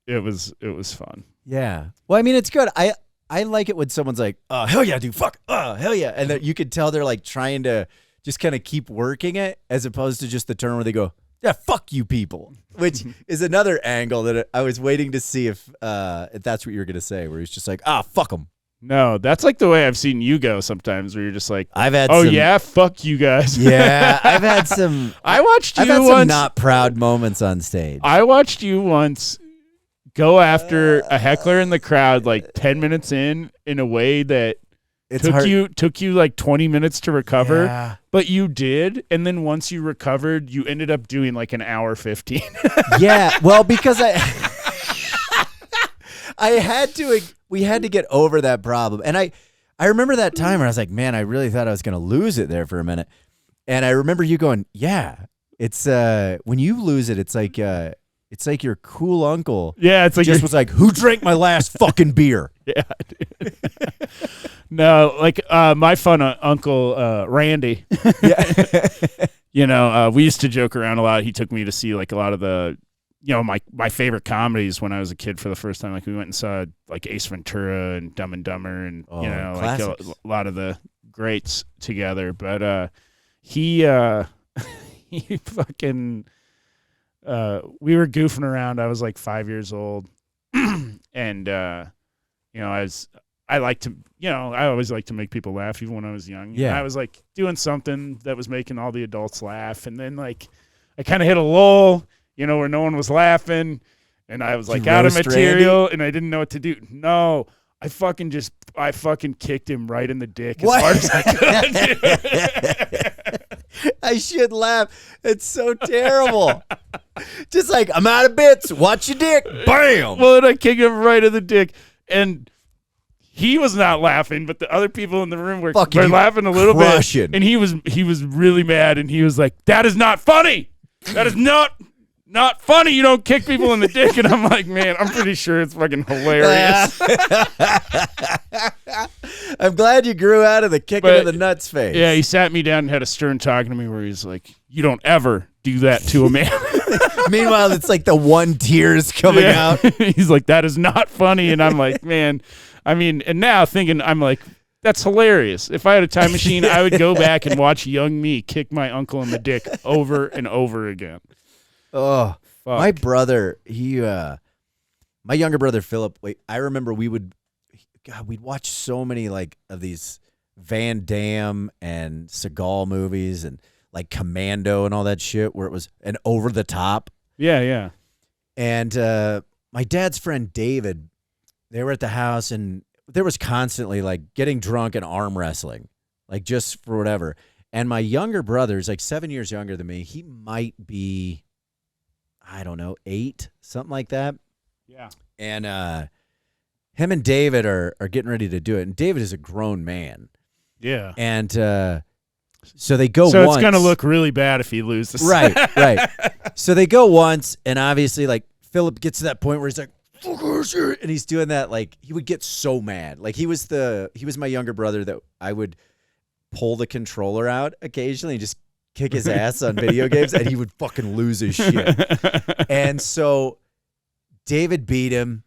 it was fun. Yeah. Well, I mean, it's good. I like it when someone's like, "Oh, hell yeah, dude, fuck, hell yeah," and that you could tell they're like trying to just kind of keep working it, as opposed to just the turn where they go, Yeah, fuck you people. Which is another angle that I was waiting to see if that's what you were going to say, where he's just like, fuck them. No, that's like the way I've seen you go sometimes, where you're just like, I've had oh some, yeah, fuck you guys. Yeah, I've had some. I watched you I've had once. some not proud moments on stage. I watched you once go after a heckler in the crowd like 10 minutes in a way that It's hard. took you like 20 minutes to recover. Yeah. But you did, and then once you recovered, you ended up doing like an hour 15. Yeah, well, because we had to get over that problem. And I remember that time where I was like, man, I really thought I was going to lose it there for a minute. And I remember you going, yeah, it's when you lose it, it's like your cool uncle. Yeah, it's like just was like, who drank my last fucking beer? Yeah. No, like my fun uncle Randy. Yeah. You know, we used to joke around a lot. He took me to see like a lot of the, you know, my favorite comedies when I was a kid for the first time. Like we went and saw like Ace Ventura and Dumb and Dumber and you know, classics. like a lot of the greats together. But he fucking we were goofing around. I was like 5 years old, and you know, I like to, you know, I always like to make people laugh, even when I was young. Yeah. And I was like doing something that was making all the adults laugh, and then like I kind of hit a lull, you know, where no one was laughing, and I was like out of material, and I didn't know what to do. No, I fucking kicked him right in the dick as hard as I could. I should laugh. It's so terrible. Just like, I'm out of bits. Watch your dick. Bam. Well, and I kicked him right in the dick, and he was not laughing, but the other people in the room were laughing a little bit. And he was really mad, and he was like, "That is not funny. That is not funny. You don't kick people in the dick." And I'm like, man, I'm pretty sure it's fucking hilarious. I'm glad you grew out of the kicking in the nuts phase. Yeah, he sat me down and had a stern talking to me where he's like, "You don't ever do that to a man." Meanwhile, it's like the one tear's coming out. He's like, "That is not funny." And I'm like, man, I mean, and now thinking, I'm like, that's hilarious. If I had a time machine, I would go back and watch young me kick my uncle in the dick over and over again. Oh, fuck. My brother, my younger brother, Philip, I remember we'd watch so many like of these Van Damme and Seagal movies and like Commando and all that shit where it was an over the top. Yeah, yeah. And my dad's friend David, they were at the house and there was constantly like getting drunk and arm wrestling, like just for whatever. And my younger brother's like 7 years younger than me. He might be, I don't know, 8, something like that. Yeah. And him and David are getting ready to do it. And David is a grown man. Yeah. And so they go once. So it's going to look really bad if he loses. Right. So they go once, and obviously, like, Philip gets to that point where he's like, and he's doing that, like, he would get so mad. Like, he was my younger brother that I would pull the controller out occasionally and just kick his ass on video games, and he would fucking lose his shit. And so David beat him,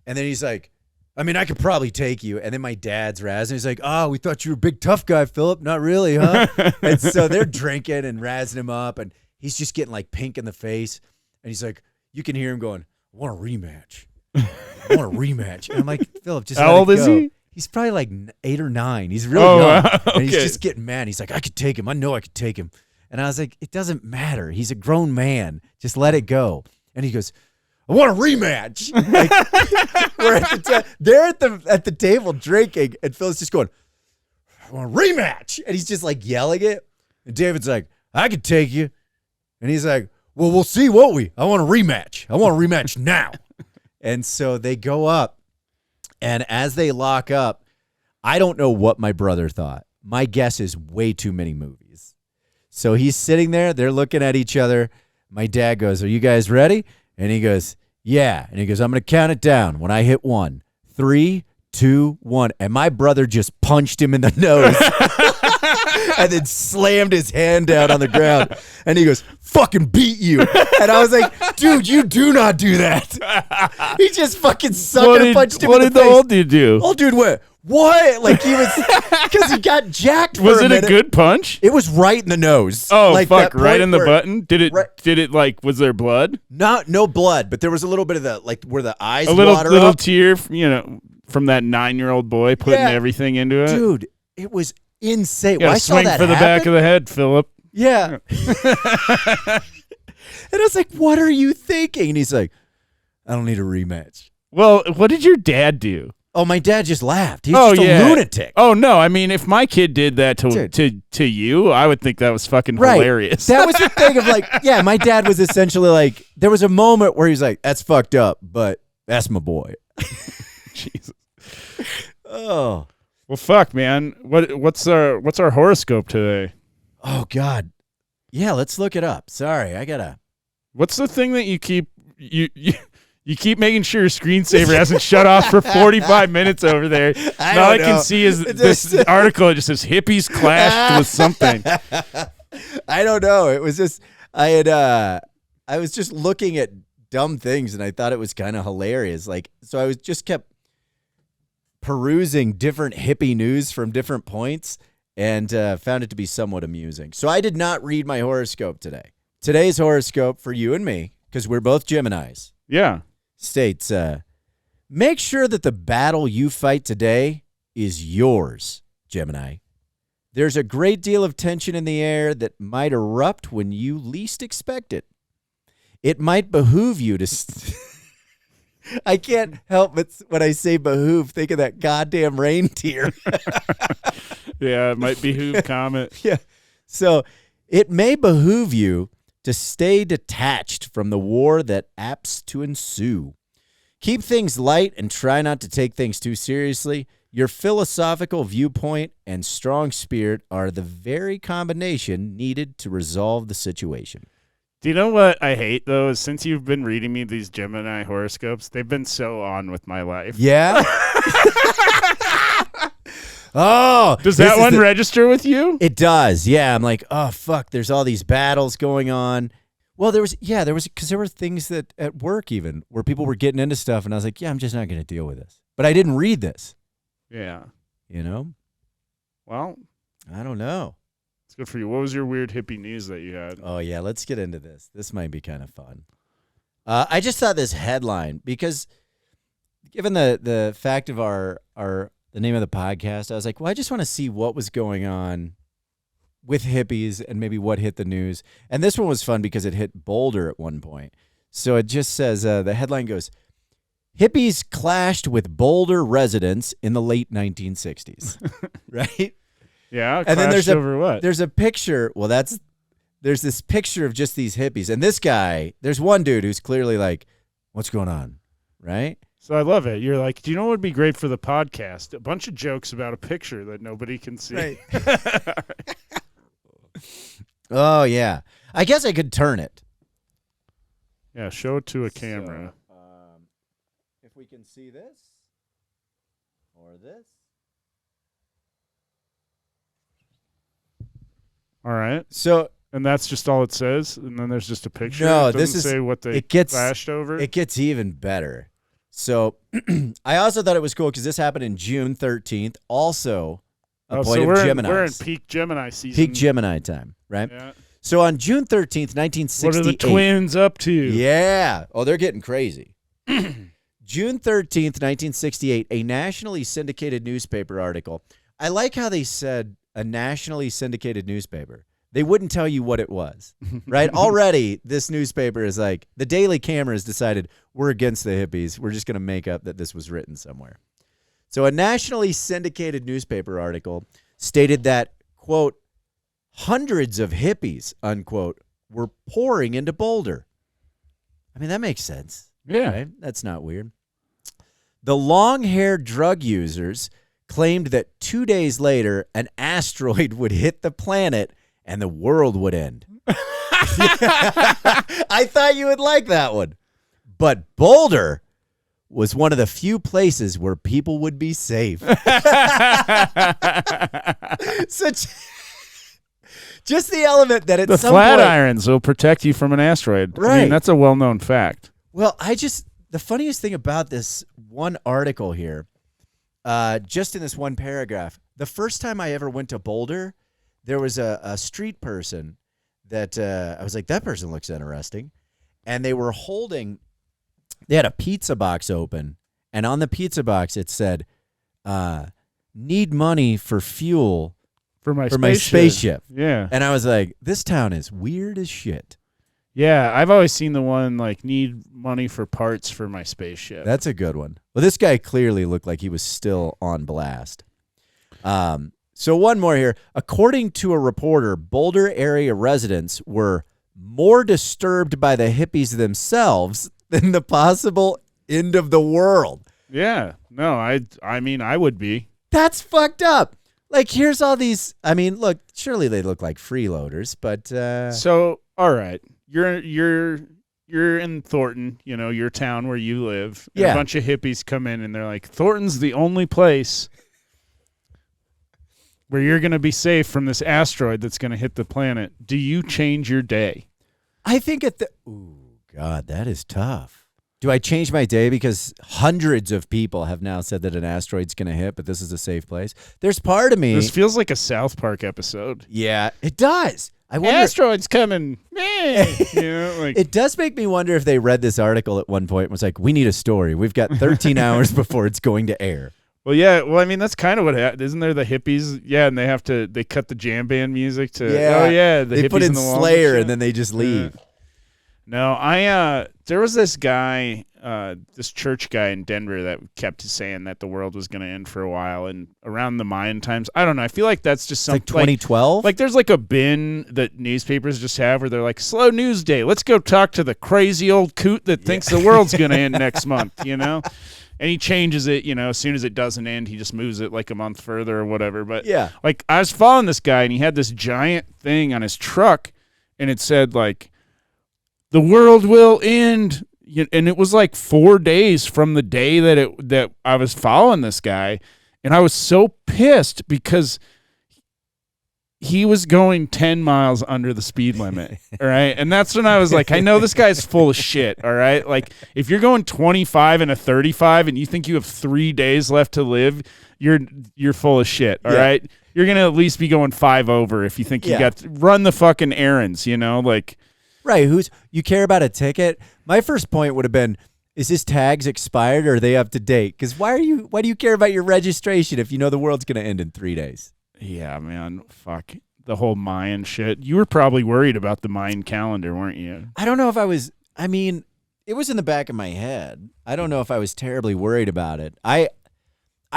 and then he's like, I mean, I could probably take you. And then my dad's razzing. He's like, oh, we thought you were a big tough guy, Philip. Not really, huh? And so they're drinking and razzing him up, and he's just getting like pink in the face. And he's like, you can hear him going, I want a rematch. I want a rematch. And I'm like, Philip, just how old is he? He's probably like 8 or 9. He's really young. Okay. And he's just getting mad. He's like, I could take him. I know I could take him. And I was like, it doesn't matter. He's a grown man. Just let it go. And he goes, I want a rematch. Like, we're they're at the table drinking, and Phil's just going, I want a rematch. And he's just like yelling it. And David's like, I could take you. And he's like, well, we'll see, won't we? I want a rematch. I want a rematch now. And so they go up, and as they lock up, I don't know what my brother thought. My guess is way too many movies. So he's sitting there. They're looking at each other. My dad goes, are you guys ready? And he goes, yeah. And he goes, I'm going to count it down. When I hit 1, 3, 2, 1. And my brother just punched him in the nose and then slammed his hand down on the ground. And he goes, fucking beat you. And I was like, dude, you do not do that. He just fucking sucker punched him in the face. What did the old dude do? Old dude went, what? Like he was, because he got jacked for Was a it a minute. good punch? It was right in the nose. Oh, like fuck, that right point in the where- button? Did it, Right- like, was there blood? No blood, but there was a little bit of the, like, where the eyes A little water up. tear, from that 9-year-old boy putting Yeah. everything into it? Dude, it was insane. You gotta When I saw swing that for the back happen- of the head, Philip. Yeah. And I was like, what are you thinking? And he's like, I don't need a rematch. Well, what did your dad do? Oh, my dad just laughed. He's Oh, just yeah. a lunatic. Oh no! I mean, if my kid did that Dude. to you, I would think that was fucking Right. hilarious. That was the thing of like, yeah, my dad was essentially like, there was a moment where he's like, that's fucked up, but that's my boy. Jesus. Oh. Well, fuck, man. What's our horoscope today? Oh, God. Yeah, let's look it up. Sorry, I gotta. What's the thing that you keep keep making sure your screensaver hasn't shut off for 45 minutes over there? I All I don't can know. see is It this just- article. It just says hippies clashed with something. I don't know. It was just I was just looking at dumb things and I thought it was kind of hilarious. Like, so I was just kept perusing different hippie news from different points and found it to be somewhat amusing. So I did not read my horoscope today. Today's horoscope for you and me, because we're both Geminis, Yeah. states, make sure that the battle you fight today is yours, Gemini. There's a great deal of tension in the air that might erupt when you least expect it. It might behoove you to... I can't help but, when I say behoove, think of that goddamn reindeer. Yeah, it might behoove Comet. Yeah. So it may behoove you to stay detached from the war that apts to ensue. Keep things light and try not to take things too seriously. Your philosophical viewpoint and strong spirit are the very combination needed to resolve the situation. Do you know what I hate, though, is since you've been reading me these Gemini horoscopes, they've been so on with my life. Yeah? Oh. Does this that is one the- register with you? It does. Yeah. I'm like, oh, fuck. There's all these battles going on. Well, there was, because there were things that at work even where people were getting into stuff. And I was like, yeah, I'm just not going to deal with this. But I didn't read this, Yeah. you know? Well, I don't know. it's good for you. What was your weird hippie news that you had? Oh, yeah. Let's get into this. This might be kind of fun. I just saw this headline because given the fact of the name of the podcast, I was like, well, I just want to see what was going on with hippies and maybe what hit the news. And this one was fun because it hit Boulder at one point. So it just says, the headline goes, hippies clashed with Boulder residents in the late 1960s. Right? Yeah, And then clashed over what? There's a picture. Well, there's this picture of just these hippies. And this guy, there's one dude who's clearly like, what's going on? Right? So I love it. You're like, do you know what would be great for the podcast? A bunch of jokes about a picture that nobody can see. Right. Oh, yeah. I guess I could turn it. Yeah, show it to a camera. So, if we can see this or this. All right. So And that's just all it says? And then there's just a picture? No, It this doesn't is- say what they it gets- clashed over? it gets even better. So I also thought it was cool because this happened in June 13th. Also a Oh, point so of we're Gemini. in peak Gemini season. Peak Gemini time, right? Yeah. So on June 13th, What 1968. are the twins up to? Yeah. Oh, they're getting crazy. June 13th, 1968, a nationally syndicated newspaper article. I like how they said a nationally syndicated newspaper. They wouldn't tell you what it was, right? Already, this newspaper is like, the Daily Camera has decided we're against the hippies. We're just going to make up that this was written somewhere. So a nationally syndicated newspaper article stated that, quote, hundreds of hippies, unquote, were pouring into Boulder. I mean, that makes sense. Yeah. Right? That's not weird. The long-haired drug users claimed that 2 days later, an asteroid would hit the planet and the world would end. I thought you would like that one. But Boulder was one of the few places where people would be safe. So just the element that at The some point... Flatirons will protect you from an asteroid. I Right. mean, that's a well-known fact. Well, the funniest thing about this one article here just in this one paragraph. The first time I ever went to Boulder, there was a street person that I was like, that person looks interesting. And they had a pizza box open. And on the pizza box, it said, need money for fuel For my spaceship. Yeah. And I was like, this town is weird as shit. Yeah, I've always seen the one like need money for parts for my spaceship. That's a good one. Well, this guy clearly looked like he was still on blast. So one more here. According to a reporter, Boulder area residents were more disturbed by the hippies themselves than the possible end of the world. Yeah. No, I mean I would be. That's fucked up. Like, here's all these. I mean, look, surely they look like freeloaders, but So, all right. You're in Thornton, you know, your town where you live. And Yeah. a bunch of hippies come in and they're like, Thornton's the only place where you're going to be safe from this asteroid that's going to hit the planet. Do you change your day? I think ooh, God, that is tough. Do I change my day because hundreds of people have now said that an asteroid's going to hit, but this is a safe place? There's part of me. This feels like a South Park episode. Yeah, it does. I wonder. Asteroid's coming. Man. You know, like It does make me wonder if they read this article at one point and was like, we need a story. We've got 13 hours before it's going to air. Well, yeah. Well, I mean, that's kind of what happened. Isn't there the hippies? Yeah, and they cut the jam band music to. Yeah. Oh yeah, the They hippies put in the walls Slayer shit. and then they just leave. Yeah. No, there was this guy, this church guy in Denver that kept saying that the world was going to end for a while, and around the Mayan times, I don't know. I feel like that's just It's like something 2012. like there's like a bin that newspapers just have where they're like, slow news day. Let's go talk to the crazy old coot that thinks the world's going to end next month, you know? And he changes it, you know, as soon as it doesn't end, he just moves it like a month further or whatever. But Yeah. like I was following this guy and he had this giant thing on his truck and it said like, the world will end. And it was like 4 days from the day that I was following this guy. And I was so pissed because he was going 10 miles under the speed limit. All right. And that's when I was like, I know this guy's full of shit. All right. Like if you're going 25 and a 35 and you think you have 3 days left to live, you're full of shit. All right. You're going to at least be going 5 over if you think you got to run the fucking errands, you know, like. Right. You care about a ticket? My first point would have been, is his tags expired or are they up to date? Because why do you care about your registration if you know the world's going to end in 3 days? Yeah, man. Fuck. The whole Mayan shit. You were probably worried about the Mayan calendar, weren't you? I don't know if I was. I mean, it was in the back of my head. I don't know if I was terribly worried about it. I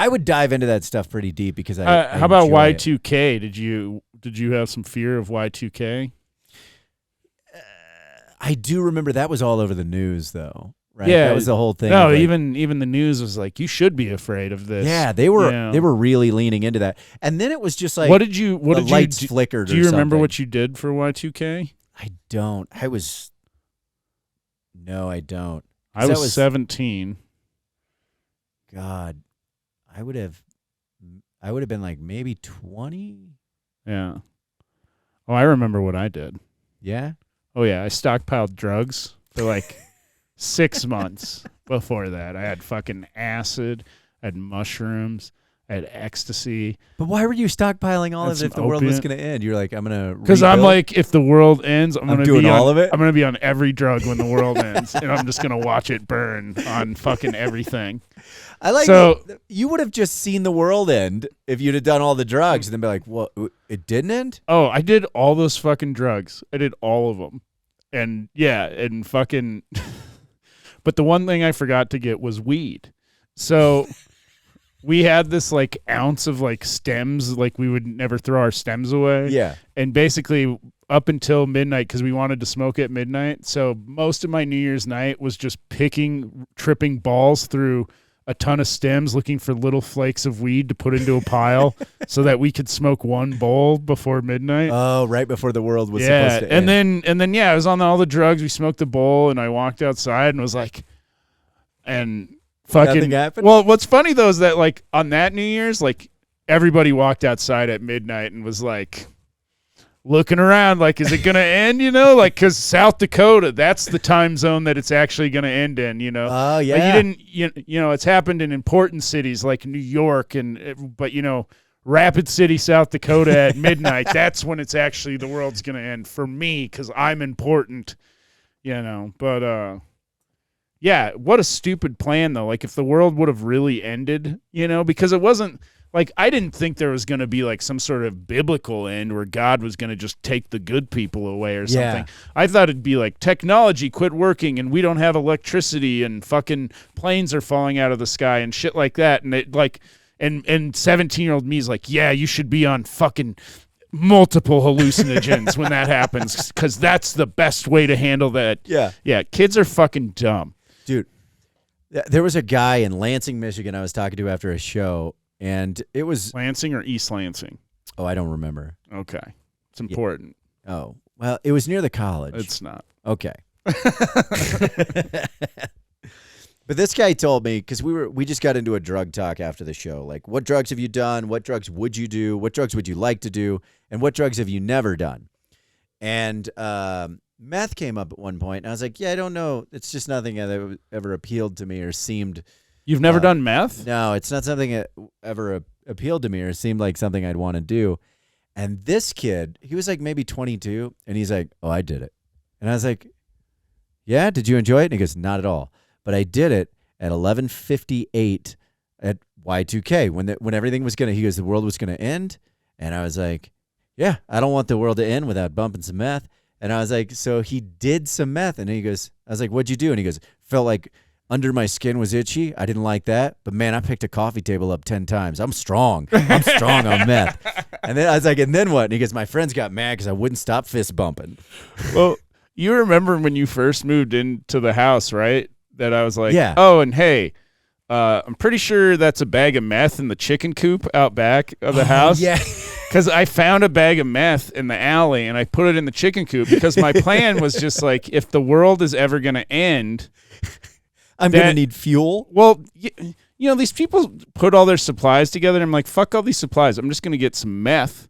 would dive into that stuff pretty deep because I how about enjoy it. Y2K? Did you have some fear of Y2K? I do remember that was all over the news, though. Right? Yeah, that was the whole thing. No, of, like, even the news was like, you should be afraid of this. yeah, they were really leaning into that, and then it was just like, what did you lights do? flickered? Do you or remember something. what you did for Y2K? I don't. No, I don't. I was 17. God, I would have been like maybe 20. Yeah. Oh, I remember what I did. Yeah. Oh yeah, I stockpiled drugs for like 6 months before that. I had fucking acid, I had mushrooms, I had ecstasy. But why were you stockpiling all And of it some if the world was opiate. going to end? You're like, I'm going to Because I'm like, if the world ends, I'm gonna doing be all on, of it? I'm gonna be on every drug when the world ends, and I'm just gonna watch it burn on fucking everything. I like so- it. You would have just seen the world end if you'd have done all the drugs and then be like, "What? It didn't end?" Oh, I did all those fucking drugs. I did all of them, and yeah, and fucking. But the one thing I forgot to get was weed. So we had this like ounce of like stems, like we would never throw our stems away. Yeah. And basically up until midnight, because we wanted to smoke at midnight. So most of my New Year's night was just tripping balls through a ton of stems, looking for little flakes of weed to put into a pile so that we could smoke one bowl before midnight. Oh, right before the world was supposed to and end. then I was on all the drugs. We smoked the bowl, and I walked outside and was like, and fucking Nothing happened? Well, what's funny though is that like on that New Year's, like everybody walked outside at midnight and was like, looking around like, is it going to end, you know? Like, because South Dakota, that's the time zone that it's actually going to end in, you know? Oh, yeah. Like, you know, it's happened in important cities like New York, but, you know, Rapid City, South Dakota at midnight, that's when it's actually the world's going to end for me because I'm important, you know? But, yeah, what a stupid plan, though. Like, if the world would have really ended, you know, because it wasn't like I didn't think there was going to be like some sort of biblical end where God was going to just take the good people away or something. Yeah. I thought it'd be like technology quit working and we don't have electricity and fucking planes are falling out of the sky and shit like that. And it like, and 17-year-old me is like, yeah, you should be on fucking multiple hallucinogens when that happens because that's the best way to handle that. Yeah, kids are fucking dumb. Dude, there was a guy in Lansing, Michigan I was talking to after a show, and it was... Lansing or East Lansing? Oh, I don't remember. Okay. It's important. Oh, well, it was near the college. It's not. Okay. But this guy told me, because we just got into a drug talk after the show, like, what drugs have you done? What drugs would you do? What drugs would you like to do? And what drugs have you never done? And meth came up at one point, and I was like, yeah, I don't know. It's just nothing that ever appealed to me or seemed... You've never done meth? No, it's not something that ever appealed to me or seemed like something I'd want to do. And this kid, he was like maybe 22, and he's like, oh, I did it. And I was like, yeah, did you enjoy it? And he goes, not at all. But I did it at 11:58 at Y2K when everything was he goes, the world was going to end. And I was like, yeah, I don't want the world to end without bumping some meth. And I was like, so he did some meth. And he goes, I was like, what'd you do? And he goes, felt like under my skin was itchy. I didn't like that. But man, I picked a coffee table up 10 times. I'm strong. I'm strong on meth. And then I was like, and then what? And he goes, my friends got mad because I wouldn't stop fist bumping. Well, you remember when you first moved into the house, right? That I was like, yeah. Oh, and hey, I'm pretty sure that's a bag of meth in the chicken coop out back of the house. Yeah. Because I found a bag of meth in the alley and I put it in the chicken coop because my plan was just like, if the world is ever going to end, I'm going to need fuel. Well, you know, these people put all their supplies together. And I'm like, fuck all these supplies. I'm just going to get some meth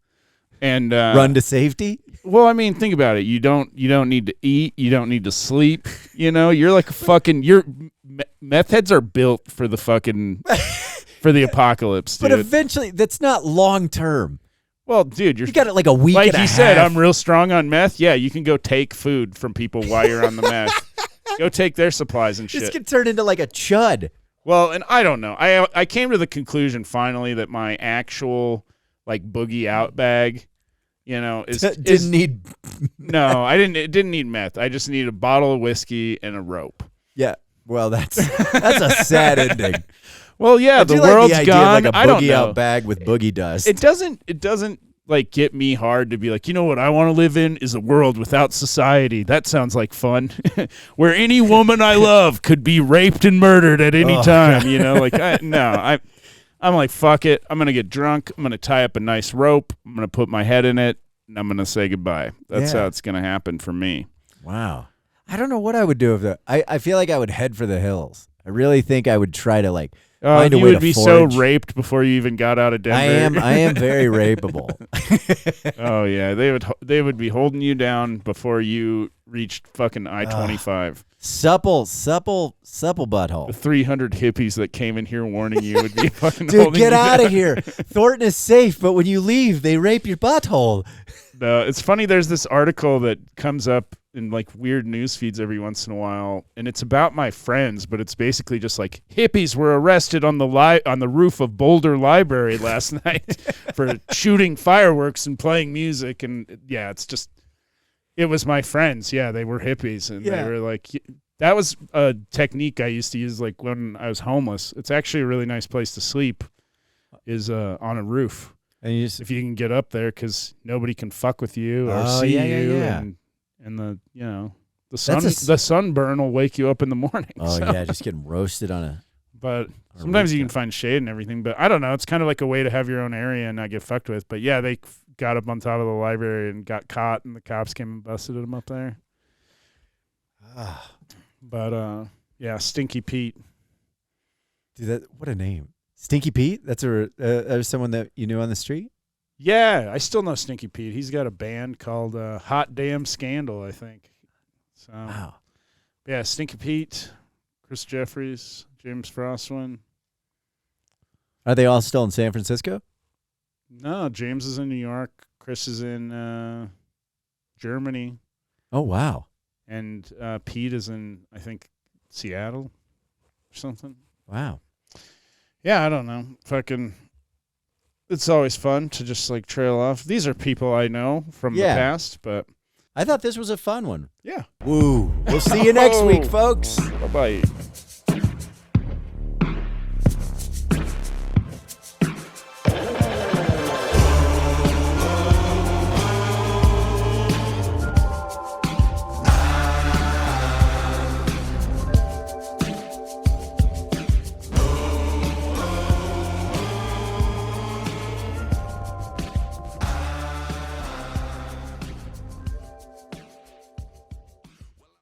and run to safety. Well, I mean, think about it. You don't need to eat. You don't need to sleep. You know, you're like a fucking. Meth heads are built for the fucking for the apocalypse, dude. But eventually, that's not long term. Well, dude, you got it like a week. Like and you a said, half. I'm real strong on meth. Yeah, you can go take food from people while you're on the meth. Go take their supplies and shit. This could turn into like a chud. Well, and I don't know. I came to the conclusion finally that my actual like boogie out bag, you know, didn't need. No, I didn't. It didn't need meth. I just needed a bottle of whiskey and a rope. Yeah. Well, that's a sad ending. Well, yeah, the like world's the idea gone. Of like a I don't boogie know. out bag with boogie dust. It doesn't like get me hard to be like, you know what I want to live in is a world without society. That sounds like fun, where any woman I love could be raped and murdered at any time. God. You know, like I'm like, fuck it. I'm gonna get drunk. I'm gonna tie up a nice rope. I'm gonna put my head in it, and I'm gonna say goodbye. That's how it's gonna happen for me. Wow. I don't know what I would do if I feel like I would head for the hills. I really think I would try to like find a way to forage. You would be so raped before you even got out of Denver. I am very rapeable. Oh yeah, they would be holding you down before you reached fucking I-25. Supple butthole. The 300 hippies that came in here warning you would be fucking Dude, holding get you out down. of here. Thornton is safe, but when you leave, they rape your butthole. It's funny. There's this article that comes up in like weird news feeds every once in a while, and it's about my friends, but it's basically just like hippies were arrested on the roof of Boulder Library last night for shooting fireworks and playing music, and yeah, it was my friends. Yeah, they were hippies, and they were like, that was a technique I used to use like when I was homeless. It's actually a really nice place to sleep, is on a roof. And if you can get up there, because nobody can fuck with you or see you, and the sunburn will wake you up in the morning. Oh yeah, just getting roasted on a. But sometimes you can find shade and everything. But I don't know. It's kind of like a way to have your own area and not get fucked with. But yeah, they got up on top of the library and got caught, and the cops came and busted them up there. But yeah, Stinky Pete. Dude, what a name. Stinky Pete? That's someone that you knew on the street? Yeah, I still know Stinky Pete. He's got a band called Hot Damn Scandal, I think. So, Wow. yeah, Stinky Pete, Chris Jeffries, James Frostwin. Are they all still in San Francisco? No, James is in New York. Chris is in Germany. Oh, wow. And Pete is in, I think, Seattle or something. Wow. Yeah, I don't know. Fucking, it's always fun to just like trail off. These are people I know from the past, but I thought this was a fun one. yeah. Woo. We'll see you next week, folks. Bye-bye.